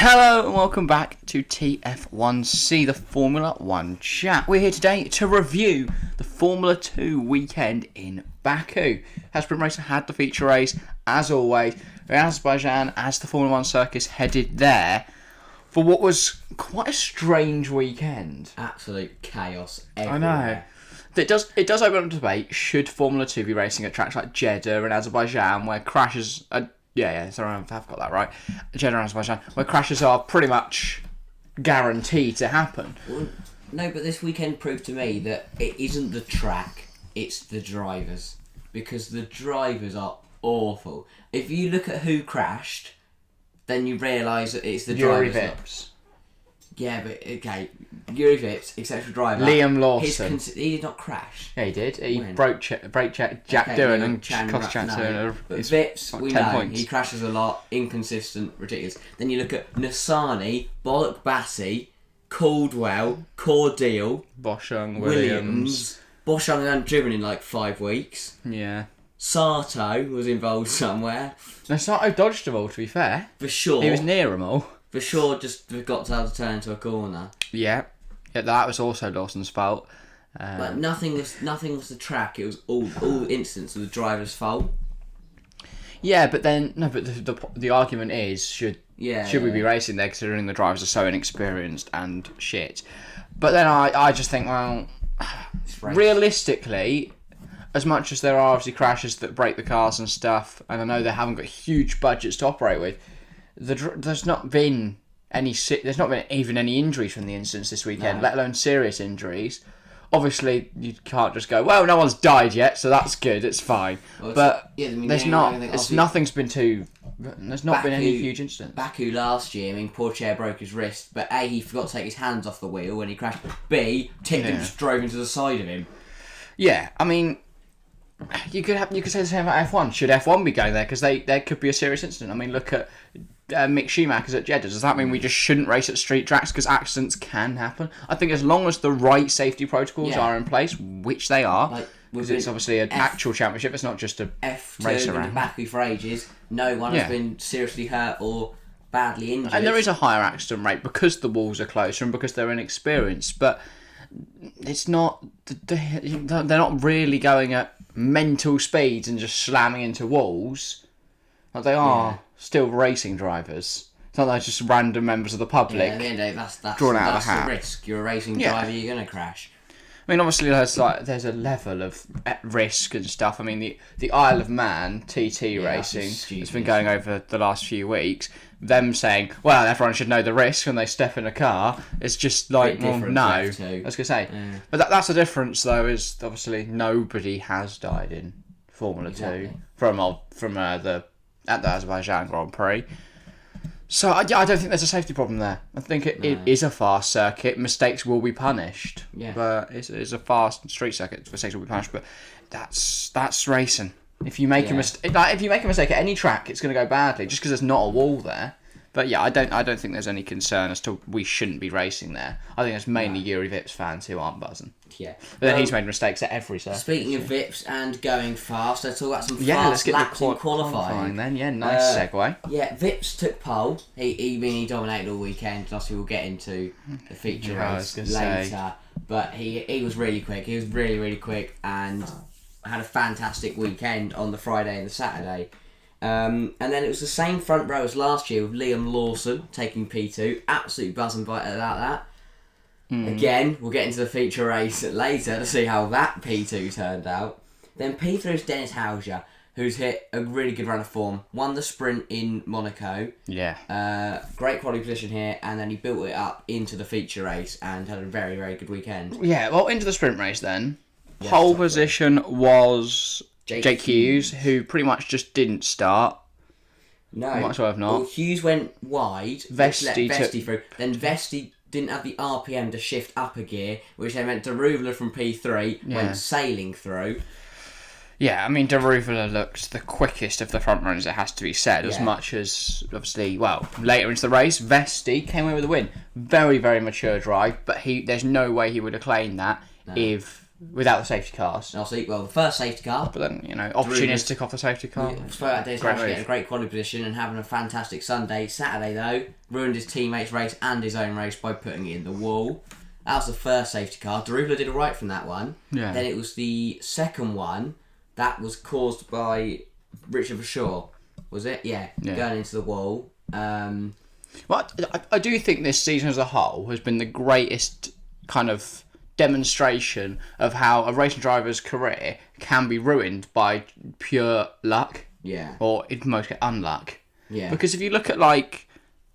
Hello and welcome back to TF1C, the Formula 1 chat. We're here today to review the Formula 2 weekend in Baku. As Sprint Racer had the feature race, as always, Azerbaijan as the Formula 1 circus headed there for what was quite a strange weekend. Absolute chaos everywhere. I know. It does open up debate, should Formula 2 be racing at tracks like Jeddah and Azerbaijan where crashes are... Yeah, so I've got that right. Jeddah and Azerbaijan, where crashes are pretty much guaranteed to happen. Well, no, but this weekend proved to me that it isn't the track, it's the drivers. Because the drivers are awful. If you look at who crashed, then you realise that it's the Juri drivers. Vips. Yeah, but okay, Juri Vips, exceptional driver. Liam Lawson. He did not crash. Yeah, he did. He When? brake checked Jack Doohan and cost Jack Doohan. But Vips, like we 10 know, points. he crashes a lot, inconsistent, ridiculous. Then you look at Nassani, Bollock Bassi, Caldwell, Cordeal, Boschung, Williams. Boschung hadn't driven in like 5 weeks. Yeah. Sato was involved somewhere. Nasato dodged them all, to be fair. For sure. He was near them all. For sure, just got to have to turn into a corner. Yeah. That was also Lawson's fault. But nothing was the track. It was all incidents of the driver's fault. Yeah, but then the argument is should we be racing there considering the drivers are so inexperienced and shit. But then I just think, well, realistically, as much as there are obviously crashes that break the cars and stuff, and I know they haven't got huge budgets to operate with, there's not been even any injuries from the incidents this weekend, let alone serious injuries. Obviously, you can't just go, well, no one's died yet, so that's good, it's fine. Well, but there's not been any huge incidents. Baku last year, Pourchaire broke his wrist, but A, he forgot to take his hands off the wheel when he crashed. B, tipped him, just drove into the side of him. Yeah, I mean, you could say the same about F1. Should F1 be going there? Because there could be a serious incident. I mean, look at Mick Schumacher's at Jeddah. Does that mean we just shouldn't race at street tracks because accidents can happen? I think as long as the right safety protocols are in place, which they are, because it's obviously an actual championship, it's not just a F2 race around. been Baku for ages. No one has been seriously hurt or badly injured. And there is a higher accident rate because the walls are closer and because they're inexperienced. But it's not. They're not really going at mental speeds and just slamming into walls. Like they are still racing drivers. It's not like just random members of the public. Yeah, at the end of the day, that's drawn out of the hat. The risk. You're a racing driver, you're going to crash. I mean, obviously, there's a level of risk and stuff. I mean, the Isle of Man TT racing has been going over the last few weeks. Them saying, well, everyone should know the risk when they step in a car. It's just like, well, no. I was going to say. Yeah. But that's the difference, though, is obviously nobody has died in Formula 2 at the Azerbaijan Grand Prix. So I don't think there's a safety problem there. I think it is a fast circuit. Mistakes will be punished. Yeah. But it's a fast street circuit. Mistakes will be punished. But that's racing. If you make a mistake, at any track, it's going to go badly just because there's not a wall there. But yeah, I don't think there's any concern as to we shouldn't be racing there. I think it's mainly Juri Vips fans who aren't buzzing. Yeah. But then he's made mistakes at every circuit. Speaking of Vips and going fast, let's talk about some let's fast get laps in qualifying. Then, nice segue. Yeah, Vips took pole. He dominated all weekend. Obviously, we'll get into the feature race later. But he was really quick. He was really, really quick and had a fantastic weekend on the Friday and the Saturday. And then it was the same front row as last year with Liam Lawson taking P2. Absolutely buzzing about that. Again, we'll get into the feature race later to see how that P2 turned out. Then P3 is Dennis Hauger, who's hit a really good run of form. Won the sprint in Monaco. Yeah. Great quality position here, and then he built it up into the feature race and had a very, very good weekend. Yeah, well, into the sprint race then. Pole position was Jake Hughes, who pretty much just didn't start. No. Might as well have not. Well, Hughes went wide, Vesti let Vesti through. Then Vesti didn't have the RPM to shift up a gear, which then meant Daruvala from P3 went sailing through. Yeah, I mean, Daruvala looked the quickest of the front runners, it has to be said, as much as, obviously, later into the race, Vesti came away with a win. Very, very mature drive, but there's no way he would have claimed that if without the safety cars. Well, the first safety car. But then, opportunistic off the safety car. Getting a great quality position and having a fantastic Sunday. Saturday, though, ruined his teammates' race and his own race by putting it in the wall. That was the first safety car. Daruvala did alright from that one. Yeah. Then it was the second one that was caused by Richard Verschoor. Was it? Yeah. Going into the wall. Well, I do think this season as a whole has been the greatest kind of demonstration of how a racing driver's career can be ruined by pure luck. Yeah. Or in most cases, unluck. Yeah. Because if you look at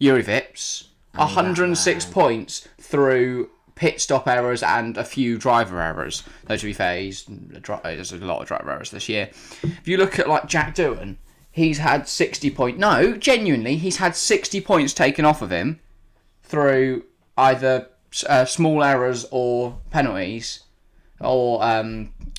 Juri Vips, 106 points through pit stop errors and a few driver errors. Though to be fair, there's a lot of driver errors this year. If you look at Jack Doohan, he's had 60 points. No, genuinely, he's had 60 points taken off of him through either small errors or penalties or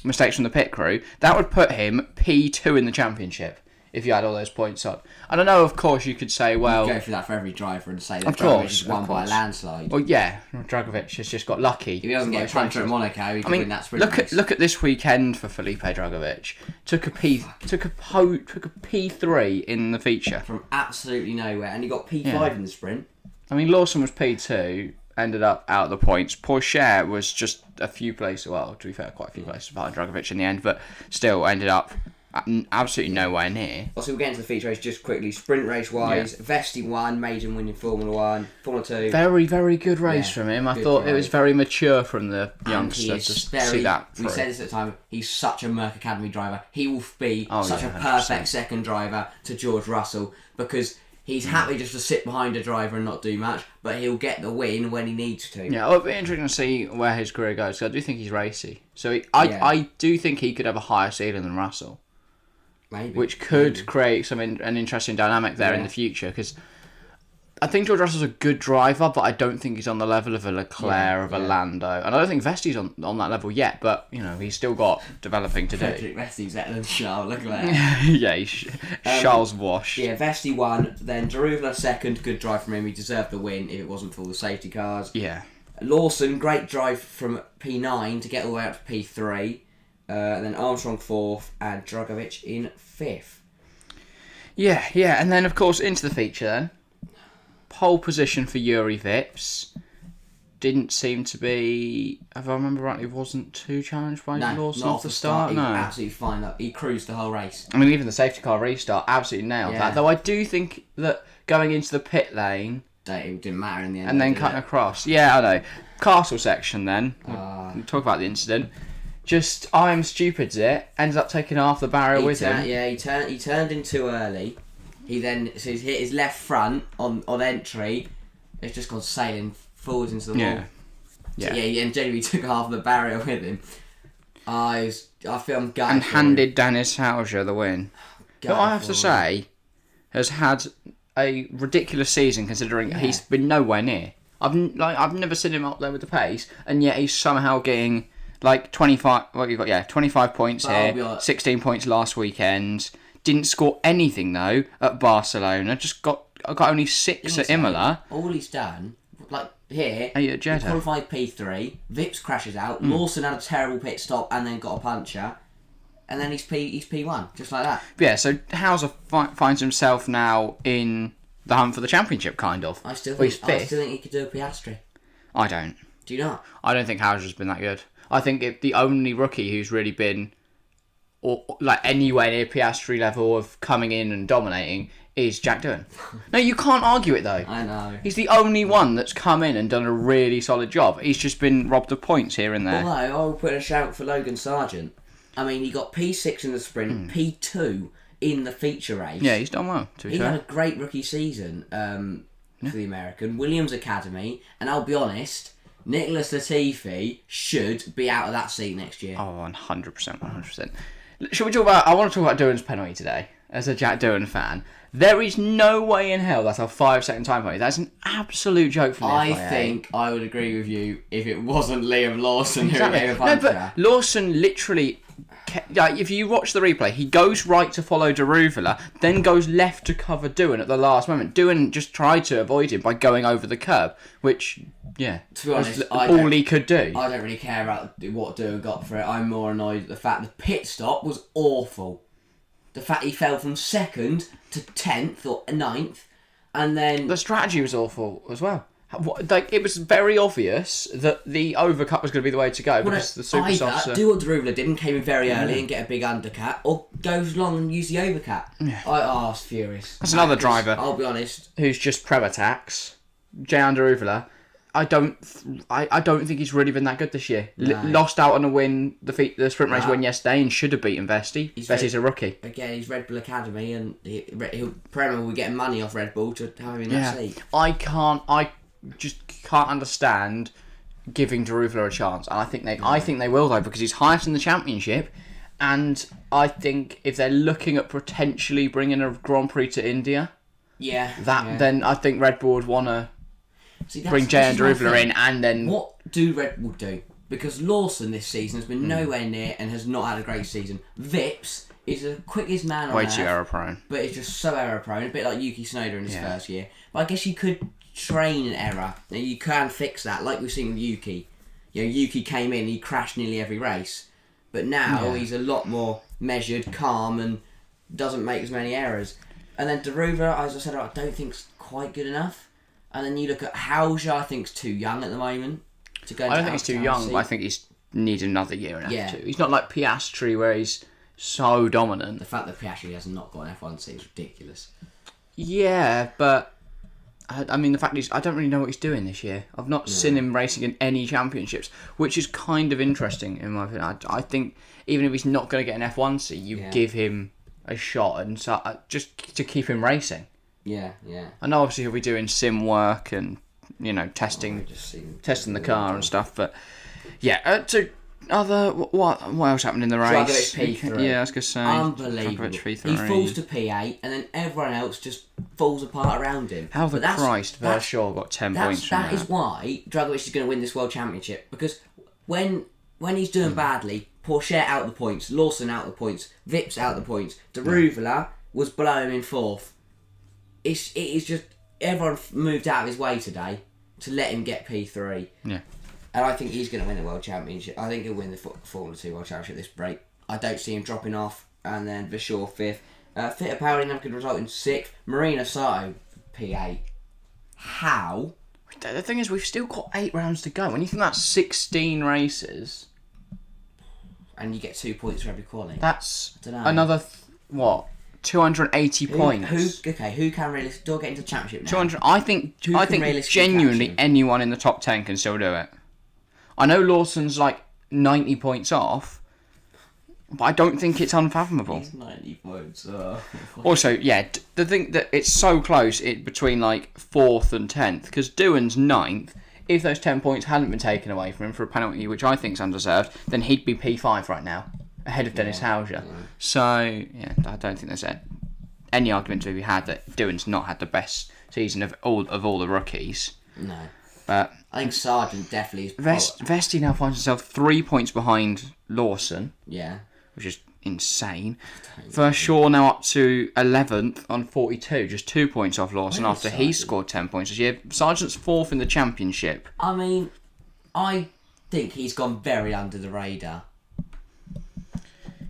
mistakes from the pit crew. That would put him P2 in the championship if you had all those points up. And I know, of course, you could say, well... You go through that for every driver and say that Drugovich has won by a landslide. Well, yeah, Drugovich has just got lucky. If he doesn't get a puncher at Monaco, he could win that sprint race. Look at this weekend for Felipe Drugovich. Took a P3 in the feature. From absolutely nowhere. And he got P5 in the sprint. I mean, Lawson was P2, ended up out of the points. Porsche was just a few places, well, to be fair, quite a few places behind Drugovich in the end, but still ended up absolutely nowhere near. Also, we'll get into the feature race just quickly. Sprint race wise, Vesti won, maiden winning Formula 1, Formula 2. Very, very good race from him. I thought it was very mature from the youngster to see that. We said this at the time, he's such a Merck Academy driver. He will be such a perfect second driver to George Russell because he's happy just to sit behind a driver and not do much, but he'll get the win when he needs to. Yeah, it'll be interesting to see where his career goes. I do think he's racy. So I do think he could have a higher ceiling than Russell. Maybe. Which could create an interesting dynamic there in the future, because I think George Russell's a good driver, but I don't think he's on the level of a Leclerc, a Lando, and I don't think Vesti's on that level yet, but, he's still got developing to do. Vesti's better than Charles Leclerc. Charles Wash. Yeah, Vesti won, then Daruvala second, good drive from him, he deserved the win if it wasn't for all the safety cars. Yeah. Lawson, great drive from P9 to get all the way up to P3. And then Armstrong 4th and Drugovich in 5th. Yeah, and then of course into the feature then. Pole position for Juri Vips. Didn't seem to be, if I remember rightly, wasn't too challenged by Lawson off the start. He was absolutely fine. He cruised the whole race. I mean, even the safety car restart absolutely nailed that. Though I do think that going into the pit lane, it didn't matter in the end. And then cutting across. Yeah, I know. Castle section then. We'll talk about the incident. Just, I'm stupid, ended up taking half the barrier with him. Yeah, he turned in too early. He then he's hit his left front on entry. It's just gone sailing forwards into the wall. Yeah, and genuinely took half the barrier with him. I feel I'm gutted. And handed Dennis Hauger the win. Who I have to say has had a ridiculous season considering he's been nowhere near. I've never seen him up there with the pace, and yet he's somehow getting 25. What you got? 25 points here. 16 points last weekend. Didn't score anything though at Barcelona. Just got only 6 at Imola. All he's done, here, he qualified P3. Vips crashes out. Lawson had a terrible pit stop and then got a puncher. And then he's P1, just like that. Yeah, so Hauser finds himself now in the hunt for the championship, kind of. I still think he could do a Piastri. I don't. Do you not? I don't think Hauser's been that good. I think the only rookie who's really been anywhere near Piastri level of coming in and dominating is Jack Doohan. No, you can't argue it though. I know. He's the only one that's come in and done a really solid job. He's just been robbed of points here and there. Although, I'll put a shout for Logan Sargent. I mean, he got P6 in the sprint, P2 in the feature race. Yeah, he's done well, to be fair. He had a great rookie season for the American. Williams Academy, and I'll be honest, Nicholas Latifi should be out of that seat next year. Oh, 100%. Should we talk about... I want to talk about Doohan's penalty today. as a Jack Doohan fan, there is no way in hell that's a 5-second time penalty. That's an absolute joke from the FIA. I think I would agree with you if it wasn't Liam Lawson who gave a puncture. No, but Lawson literally... if you watch the replay, he goes right to follow Daruvala, then goes left to cover Doohan at the last moment. Doohan just tried to avoid him by going over the curb, which, to be honest, all he could do. I don't really care about what Doohan got for it. I'm more annoyed at the fact the pit stop was awful. The fact he fell from 2nd to 10th or 9th, and then... The strategy was awful as well. It was very obvious that the overcut was going to be the way to go because the super softs do what Daruvala did and came in very early and get a big undercut, or goes long and use the overcut. Yeah. I was furious. That's another driver. I'll be honest. Who's just prem attacks. Jan Daruvala. I don't think he's really been that good this year. No. Lost out on a win, the sprint race win yesterday, and should have beaten Vesti. Vesti's a rookie. Again, he's Red Bull Academy, and Prema will be getting money off Red Bull to have him in that seat. I just can't understand giving Daruvala a chance, and I think they will though, because he's highest in the championship, and I think if they're looking at potentially bringing a Grand Prix to India, then I think Red Bull would want to bring Jay and Daruvala in, and then... What do Red Bull do? Because Lawson this season has been nowhere near and has not had a great season. Vips is the quickest man on earth. Way too error prone. But it's just so error prone, a bit like Yuki Tsunoda in his first year. But I guess you could train an error. Now, you can fix that, like we've seen with Yuki. Yuki came in, he crashed nearly every race. But now he's a lot more measured, calm, and doesn't make as many errors. And then Daruvala, as I said, I don't think's quite good enough. And then you look at Hauger, I think's too young at the moment to go. I don't think he's too young, but I think he's needs another year in F2. He's not like Piastri where he's so dominant. The fact that Piastri has not got an F1 seat is ridiculous. Yeah, but I mean the fact is I don't really know what he's doing this year. I've not seen him racing in any championships, which is kind of interesting in my opinion. I think even if he's not going to get an F1 seat, you give him a shot and just to keep him racing. Yeah. I know obviously he'll be doing sim work and testing the car and stuff, but what else happened in the race? Drugovich P3. Yeah, I was gonna say unbelievable. He falls to P8 and then everyone else just falls apart around him. How the Christ Vershaw got 10 points from that. That is why Drugovich is going to win this World Championship, because when he's doing badly, Porsche out the points, Lawson out the points, Vips out the points, Daruvala was below him in 4th. It is just everyone moved out of his way today to let him get P3. Yeah. And I think he's going to win the World Championship. I think he'll win the Formula 2 World Championship this break. I don't see him dropping off. And then Vershaw 5th. Fittipaldi never could result in 6th. Marino Sato P8. How? The thing is, we've still got 8 rounds to go. When you think that's 16 races... And you get 2 points for every quality. That's another, 280 points. Who can realistically still get into the championship now? 200. I think genuinely anyone in the top 10 can still do it. I know Lawson's like 90 points off, but I don't think it's unfathomable. He's 90 points off. Also, the thing that it's so close between like 4th and 10th, because Doohan's 9th. If those 10 points hadn't been taken away from him for a penalty, which I think is undeserved, then he'd be P5 right now, ahead of Dennis Hauger. Yeah. So, I don't think there's any argument to be had that Doohan's not had the best season of all the rookies. No. But I think Sargent definitely is... Vesti now finds himself 3 points behind Lawson. Yeah. Which is insane. Vershaw now up to 11th on 42, just 2 points off Lawson after he scored 10 points this year. Sargent's 4th in the championship. I mean, I think he's gone very under the radar.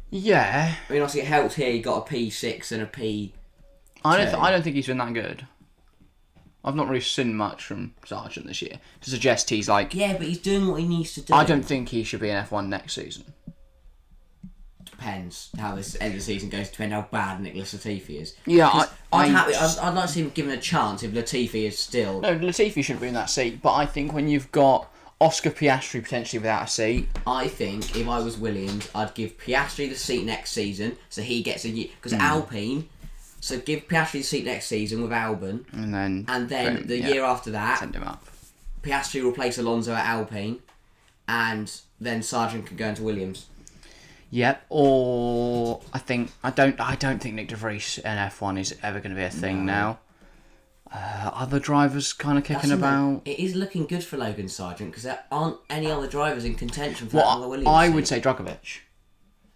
Yeah. I mean, obviously it helped here. He got a P6 and a P2. I don't think he's been that good. I've not really seen much from Sargent this year to suggest he's like... Yeah, but he's doing what he needs to do. I don't think he should be in F1 next season. Depends how this end of the season goes. Depends how bad Nicholas Latifi is. Yeah, I'd like to see him given a chance if Latifi is still... No, Latifi shouldn't be in that seat, but I think when you've got Oscar Piastri potentially without a seat... I think if I was Williams, I'd give Piastri the seat next season so he gets a year... Because Alpine... So give Piastri the seat next season with Albon. And then the year after that... Send him up. Piastri will replace Alonso at Alpine. And then Sargent can go into Williams. Yep. Or I don't think Nick de Vries in F1 is ever going to be a thing now. Other drivers kind of kicking about. It is looking good for Logan Sargent because there aren't any other drivers in contention for that other Williams. I would say Drugovich.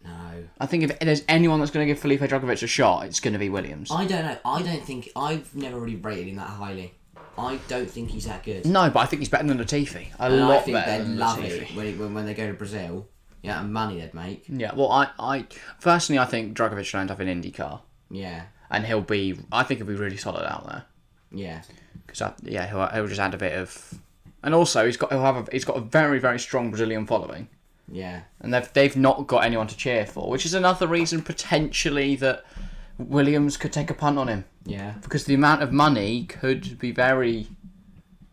No. I think if there's anyone that's going to give Felipe Drugovich a shot, it's going to be Williams. I don't know. I don't think... I've never really rated him that highly. I don't think he's that good. No, but I think he's better than Latifi. A And lot I think better they'd than love Latifi. it when they go to Brazil. Yeah, and money they'd make. Yeah, well, I personally, I think Drugovich will end up in IndyCar. Yeah. And I think he'll be really solid out there. Yeah. Because he'll just add a bit of... And also, he's got a very, very strong Brazilian following. Yeah. And they've not got anyone to cheer for, which is another reason potentially that Williams could take a punt on him. Yeah. Because the amount of money could be very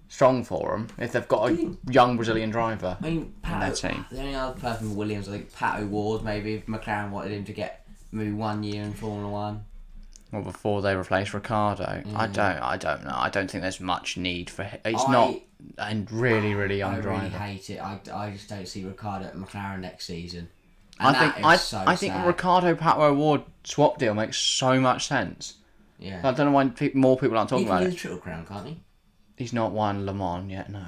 strong for them if they've got a young Brazilian driver in their team. The only other person for Williams, I think Pat O'Ward, maybe, if McLaren wanted him to get maybe 1 year in Formula 1. Well, before they replace Ricciardo. I don't know. I don't think there's much need for him. He's not a really, really young driver. I really hate it. I just don't see Ricciardo at McLaren next season. And I think a Ricciardo Pat O'Ward swap deal makes so much sense. Yeah. I don't know why more people aren't talking about He can it. do the Triple Crown, can't he? He's not won Le Mans yet, no.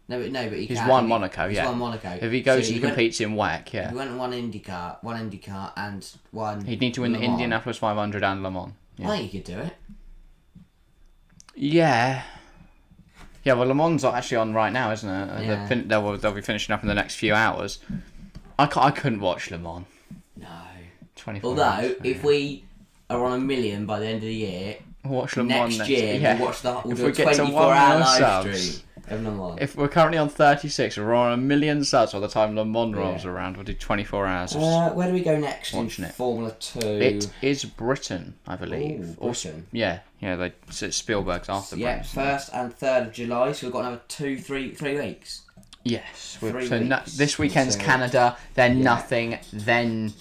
No, but he He's can. won Monaco, yeah. He's won Monaco. If he goes and competes in WEC, yeah. He went and won IndyCar and one. He'd need to win the Indianapolis 500 and Le Mans. Yeah. I think he could do it. Yeah. Yeah, well, Le Mans are actually on right now, isn't it? Yeah. They'll be finishing up in the next few hours. I couldn't watch Le Mans. No. 24 Although, hours, if we are on 1 million by the end of the year, watch Le Mans next year, yeah. we'll if do we a get to 24-hour 1 live million stream. subs, If we're currently on 36, we're on 1 million subs by the time Le Mans rolls around. We'll do 24 hours. Where do we go next in Watching it. Formula 2? It is Britain, I believe. Ooh, Britain. Yeah, it's Spielberg's after Yeah, Britain. 1st and 3rd of July, so we've got another 3 weeks. Yes. 3 This weekend's Canada, then nothing, then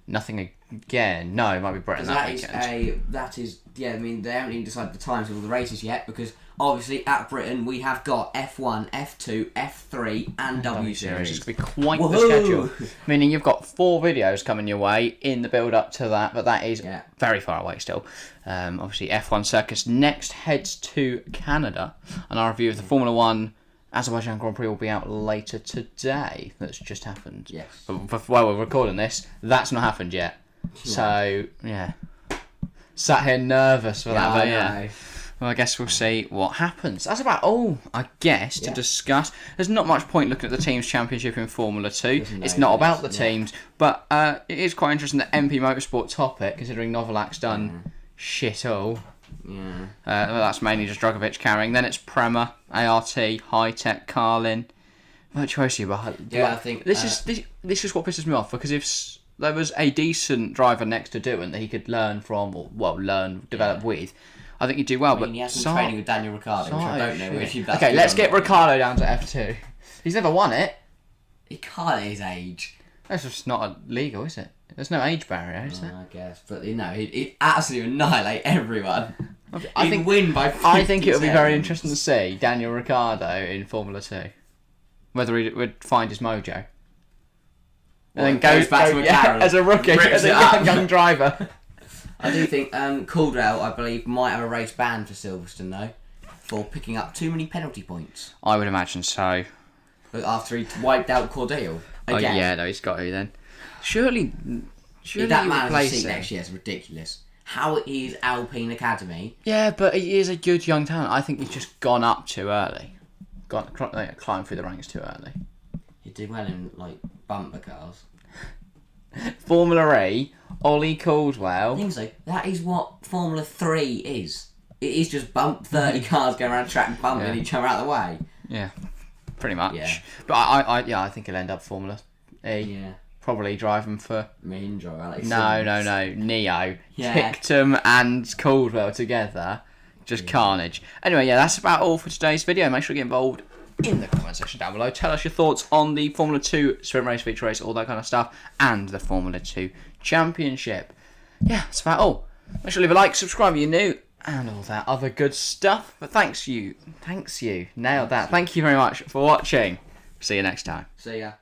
nothing again. No, it might be Britain that weekend. I mean, they haven't even decided the times of all the races yet, because obviously at Britain we have got F1, F2, F3 and W Series. It's going to be quite the schedule. Meaning you've got 4 videos coming your way in the build up to that, but that is very far away still. Obviously F1 Circus next heads to Canada, and our review of the Formula 1 Azerbaijan Grand Prix will be out later today. That's just happened. Yes. But while we're recording this, that's not happened yet. So, sat here nervous for that, but yeah. Well, I guess we'll see what happens. That's about all, I guess, to discuss. There's not much point looking at the Teams Championship in Formula 2. It's not about the teams, but it is quite interesting that MP Motorsport top it, considering Novalak's done shit all. Yeah. That's mainly just Drugovich carrying. Then it's Prema, ART, High Tech, Carlin, Virtuosi. I think this is what pisses me off, because if there was a decent driver next to Doohan that he could learn from, or develop with, I think he'd do well. But he has been training with Daniel Ricciardo, which I don't know if that's okay, let's get Ricciardo down to F2. He's never won it. He can't at his age. That's just not illegal, is it? There's no age barrier, is there? I guess, but he'd absolutely annihilate everyone. I think win by 50 I think it would be very seconds. interesting to see Daniel Ricciardo in Formula 2. Whether he would find his mojo. And then goes back to McLaren as a rookie, as a young driver. I do think Caldwell, I believe, might have a race ban for Silverstone, though, for picking up too many penalty points. I would imagine so. But after he wiped out Cordell again. Oh, yeah, no, he's got to then. Surely that man replace seat him. next year is ridiculous. How is Alpine Academy? Yeah, but he is a good young talent. I think he's just gone up too early. Climbed through the ranks too early. He did well in, bumper cars. Formula E, Ollie Caldwell. I think so. That is what Formula 3 is. It is just 30 cars going around track bumping each other out of the way. Yeah, pretty much. Yeah. But I think he'll end up Formula E. Yeah. Probably driving for... Mahindra, Alex. No. Neo. Yeah. Pictum and Caldwell together. Just carnage. Anyway, that's about all for today's video. Make sure to get involved in the comment section down below. Tell us your thoughts on the Formula 2 sprint race, feature race, all that kind of stuff, and the Formula 2 Championship. Yeah, that's about all. Make sure to leave a like, subscribe if you're new, and all that other good stuff. But thanks you. Nailed that. Thank you very much for watching. See you next time. See ya.